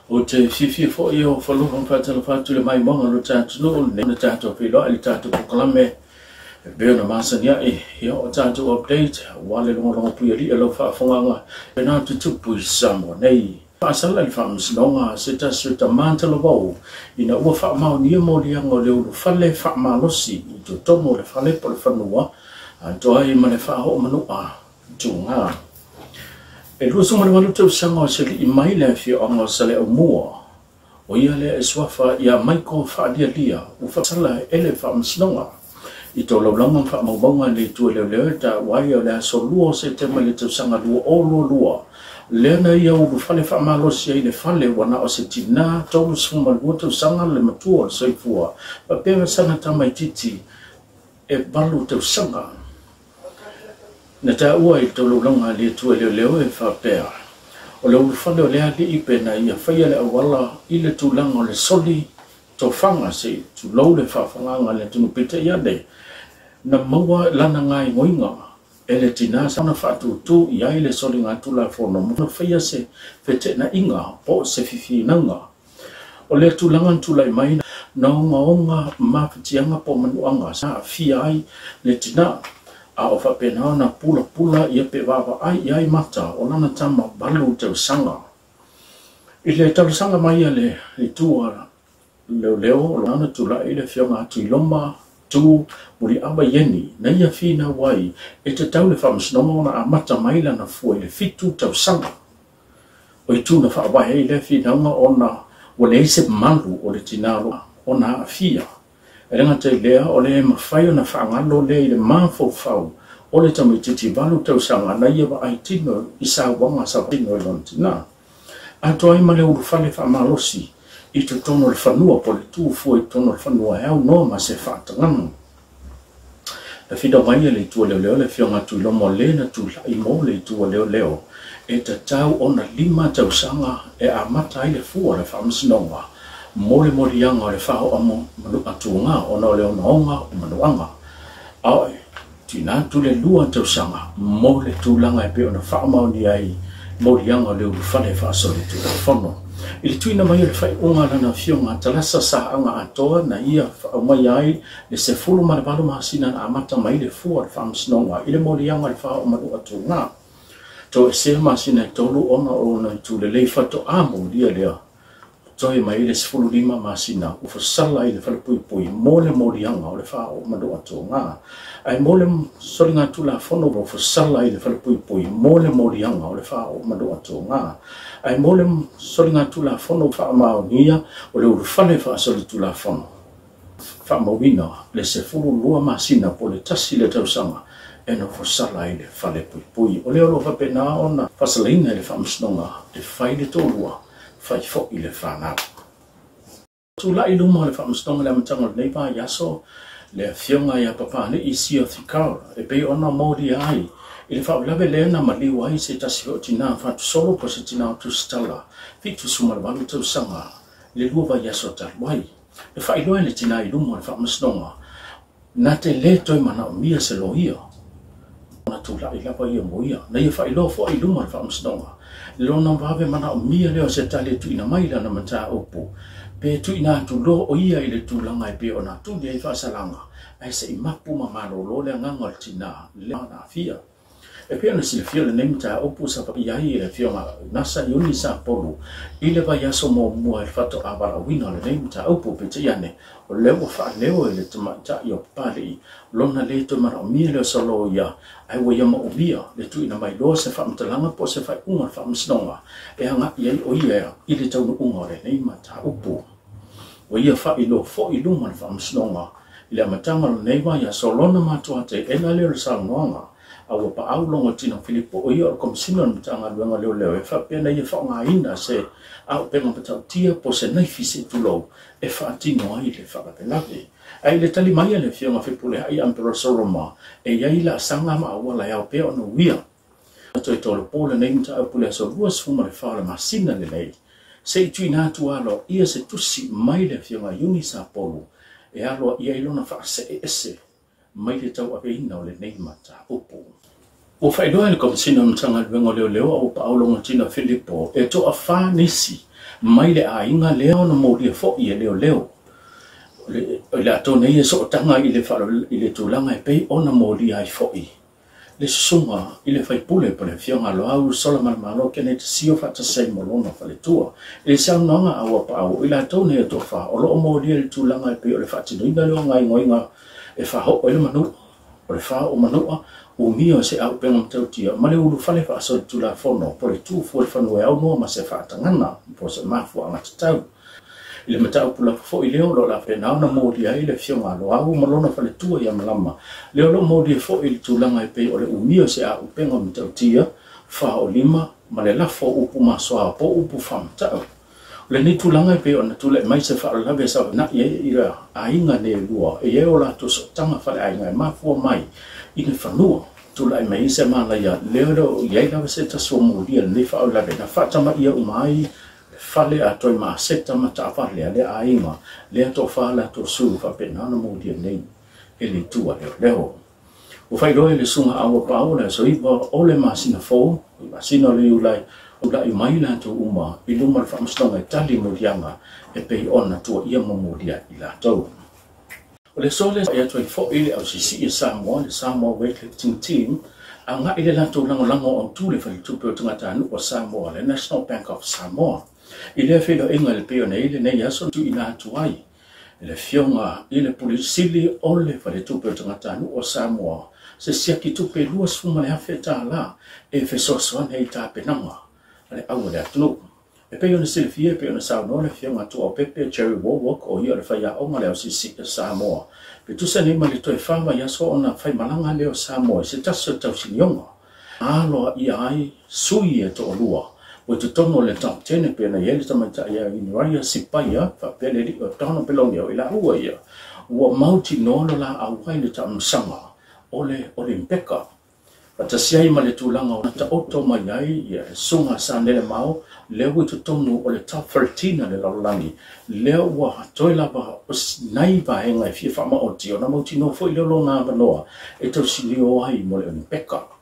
o te fifi fo i o whalunga whatala whatu le mai monga lo tātu no ne tātu whiloa i tātu pokalame beo na masania i o tātu update wale longa pui ali alo whaafonganga e nā tutupu i Samoa nei Pasala i whaamsinonga se tasu ta mantala wau ina ua whaamau nia mo lianga leo lu whale whaamalosi i to tomo le whale po le whanua antoa i mane whaaho manua tūngā. E lua sunga le walu tau sanga o seli i mai le fio anga sale au mua. O ia le e swafa ia maiko whaadia lia u whasala ele whaamsinonga. I tō laulanga whaamaubanga le tua leo leo ta wai o le aso lua se tema le tau sanga lua o lua. Lena ia ulu whale whaamalosi ai le whale wana o se tina tau sunga lua tau sanga le matua o soifua. Pa pewa sana tamai titi e balu tau sanga. Na tā ua i tau laulanga le tua leo leo e whapea. O le ulu whale o lea li ipe na ia whaia le awala i le tūlanga o le soli tō whanga se tu lau le whawhanganga le tunu pita ia ne. Na maua lana ngai ngoinga e le tina sana whatu tu i ai le soli ngā tula whono muna whaia se whete na inga po se fifi nanga. O le tūlanga tula i mai na onga mawhitianga po manuanga sa fia ai le tina. A o whapena na pula ia pe wawa ai i ai mata o lana tama balu tau sanga. I le tau sanga mai le tua leo o lana tula i le whionga atu i loma tu muri awa yeni na ia whina wai e te tau le whamasnonga ona a mata mai lana fua i le fitu tau sanga. O i tu na whaawai hei le whinaunga ona o le ise malu o le tinaro ona a fia. E renga te lea o le mawhai o na whaangalo le i le mawhau o le tamititi walu tau sanga na ia wa ai tino i sa wanga sa tino i lon tina. A toa ima le uru whale whaamalosi i te tono le whanua po le tūfua i tono le whanua heau noa ma se whaatangana. Le whida mai le tua leo leo le whionga tui lomo le na tu lai mo le tua leo leo e te tau o na 5 tau sanga e a mata i le fua le whaamsinonga. Mole morianga o le whao amo manu atunga o na leo naonga o manuanga. Aoi, tina tu le lua tau sanga, mole tūlanga e pe o na whaamau ni ai morianga o leo whale whaasori tu le whono. I le tuina mai o le whai unga lana whionga talasa sa anga atoa na ia whaamai ai le se fulu marabalu mahasina na amata mai le fua le whaamsinonga i le morianga le whao manu atunga. To e se mahasina e tolu ona o na tu le leifato amo lia lea. Toi mai le sifulu 5 masina u fasala i le whalapui mole morianga o le whao manu atunga. Ai mole soringa tula fono o fasala i le whalapui mole morianga o le whao manu atunga. Ai mole soringa tula fono whaamao nia o le urufale whaasoli tula fono. Whaamawina le sifulu 2 masina po le tasi le tausanga e no fasala i le whalapui. O le olo whapena ona fasalaina i le whaamsnonga le whai le tōrua. Fai fo i le whanau. Tu lai luma le whaamstonga le amatanga le neipa yaso le whionga ia papane i sio thikaura e pei ona mori ai i le whaulawe lena ma liu ai se tasi o tina whatu solo po se tina o tu stala fitu sumar walu tau sanga le luwa yaso tarwai le whailoa le tina i luma le whaamstonga na te le toi mana o mia se lohia na tu lai lapa ia moia na ia whailoa fo i luma le whaamstonga lona wawe mana o mia leo se tale tu ina maila na mata opu. Pe tu ina tu lo o ia i le tūlanga i pe o na tu dia i whasalanga. Ai se i mapu mamaro lo le ngangol tina le na fia. E pe ana si le fia le nemta opu sa papi ai i le fia nasa iuni sa polu. I le vai aso mo mua il fato awara wina le nemta opu pe te iane. O leo wha leo i le tamata i o pali. Lona le to mara o mia leo sa lo ia. Ai wa yama o mia le tu ina mai lo se whaamtalanga po se whai unga whaamsinonga. E hanga iai o ia i le taunu unga le nemta opu. Wa ia wha ilo fo i luma le whaamsinonga. I le amatanga le neima ia so lona matua te ena leo le sa noanga. Awa pa au longa tina Filipo o ia o komisina na matanga luenga leo leo e whapena ia whaonga ina se au penga patau tia po se naifi se tulou e whaatino ai le whakapenawe. Ai le tali mai le whionga whipule ai Ampera Soroma e iai la sanga ma awa la iau peo no wia. Ato i tolo pōle nei mta au pule aso ruas fuma le whaole masina le nei. Se i tui nātu alo ia se tusi mai le whionga yuni sa polu e alo ia ilona whaase e ese mai le tau aweina o le nei mata upu. O whaidoa le komisina mtanga luenga leo leo au pa aulonga tina Filipo e to a wha nisi mai le ainga leo na mo dia fo ia leo la to nei so tanga ile fa ile tulanga pe ona mo dia ai fo i le sunga ile fai pule pole fionga lo au sola malo ke ne sio fa ta sei mo lona fa le tua ile sa nanga awa pa o ile to nei to fa o lo mo dia le tulanga pe o le fa tino ina lo ngai ngoinga e fa ho o le manu o le fa o manu o mio se au penga mtautia ma le ulu fale fa so tula fono po le tu fo le fano e au no ma se fa tangana po se mafu anga tau ile matau pula fo ile o lo la pena na mo dia ile fionga lo au malona fa le tu ia malama le lo mo dia fo ile tulanga e pe o le u mio se au penga mtautia fa o lima ma le la fo upu masoa po upu fam tau le ni tulanga e pe ona tule mai se fa la be sa na ye ira ainga ne lua e o la to so tanga fa le ainga mafu mai ina fanua tula mai se mana ya leo ye la se ta so mo dia ni fa la na fa tama ia umai fale a toi ma se tama ta fa le ainga le to fa la to su fa pe na mo dia nei ele tua leo o fai lo le sunga a o pa o so i o le masina fo masina le ulai o la mai la to uma i luma fa mstonga tali mo dianga e pe ona to ia mo dia ila to o le sole e toi fo ile au si le Samoa weightlifting team anga ile la to lango on tu le fai tu pe tanga nu o Samoa le National Bank of Samoa ile fe lo engal pe ona ile ne ya so tu ina tu ai le fionga ile polisili o le fai tu pe tanga nu o Samoa se sia ki tu pe luas fuma le afeta la e fe so so nei ta pe nanga ale au le atu e pe ona silfie pe ona sa no le fionga tu o pepe cherry walk o ia le fai ya o ma le si Samoa pe tu se nei ma le toi fama ya so ona fai malanga le o Samoa se taso tau sinionga alo ia ai sui e to lua o te tono le top 10 pe na yele tamata ya ni waia sipaya fa pele ri o tono pelongi o ila ua ia o mauti no la au vai le tam sanga ole impeka pata siai ma le tulanga o ta oto mai ai ia sunga sa nele mau leo tu tono o le top 13 le lalangi leo wa toila ba nai ba henga fi fa ma o tio na mauti no foi lo na banoa e to silio ai mo le impeka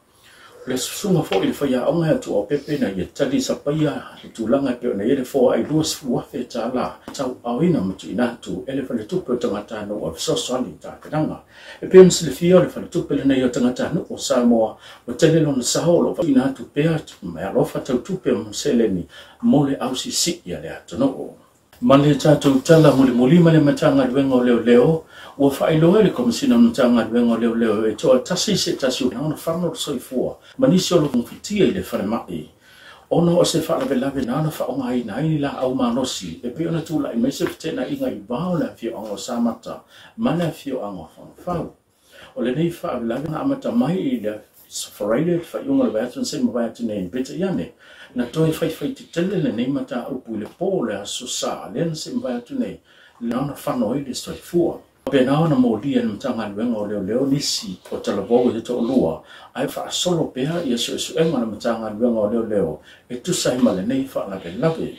le sunga fo ile fa ya onga tu o pepe na ye tali sa paya tulanga pe na ye fo ai dos fu fe tala tau awina mtu ina tu ele fa le tu pe tangata no o so so ni ta kadanga e pe msle fio le fa le tu pe na yo tangata no o Samoa o tele lo sa holo fa ina tu pe ma lo fa tu pe msele ni mole au si ya le atu no male tatu tala muli male matanga wengo leo o fai lo ele como se não tanga wengo leo e to tasi se tasi na famo so ifua manisi lo fitia ile fa mai ono o se fa la vela na fa o ngai nai la au manosi e pe ona tu la me se tena inga I ba la fi o samata mana fi o anga fa o le nei fa la na amata mai ile Friday fa yunga ba tun se mo ba tun nei beta yane na toi fai te tele le nei mata o pule pole a susa len se ba tun nei na fa no ile sto fu pe na na mo dia no tanga wengo leo nisi o tala bo e to lua ai fa solo pe ia so e mana tanga wengo leo e tu sai male nei fa la lave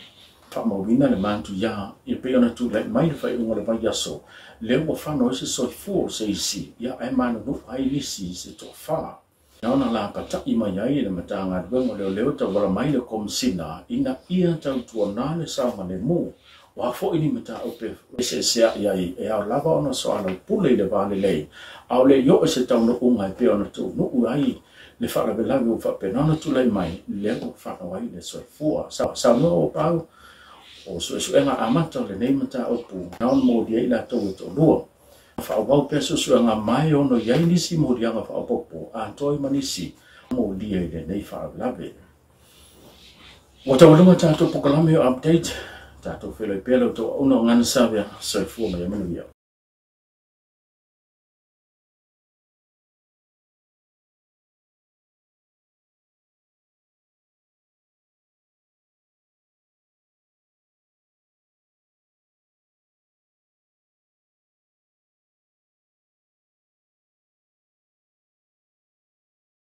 fa mo vina le mantu ya e pe ona tu le mai fa unga le ba yaso leo fa no se so fu se isi ya ai mana no ai nisi se to fa na la pata I mai ai le matanga wengo leo ta wala mai le komsina ina ia tau tu na le sa male mo wa fo ini mata ope se ya e au lava ona so ala pule le vale le au le yo se tau no unga pe ona tu no uai le fa la bela go fa pe na tu le mai le o fa no ai le so fu sa no o pa o so nga amata le nei mata opu na mo dia ila to lo fa o pe so nga mai ono ya ni si mo dia nga fa popo a toi manisi mo dia le nei fa la be o ta wala mata to pokalame update tato felo pelo to uno ngana savia so fu me manu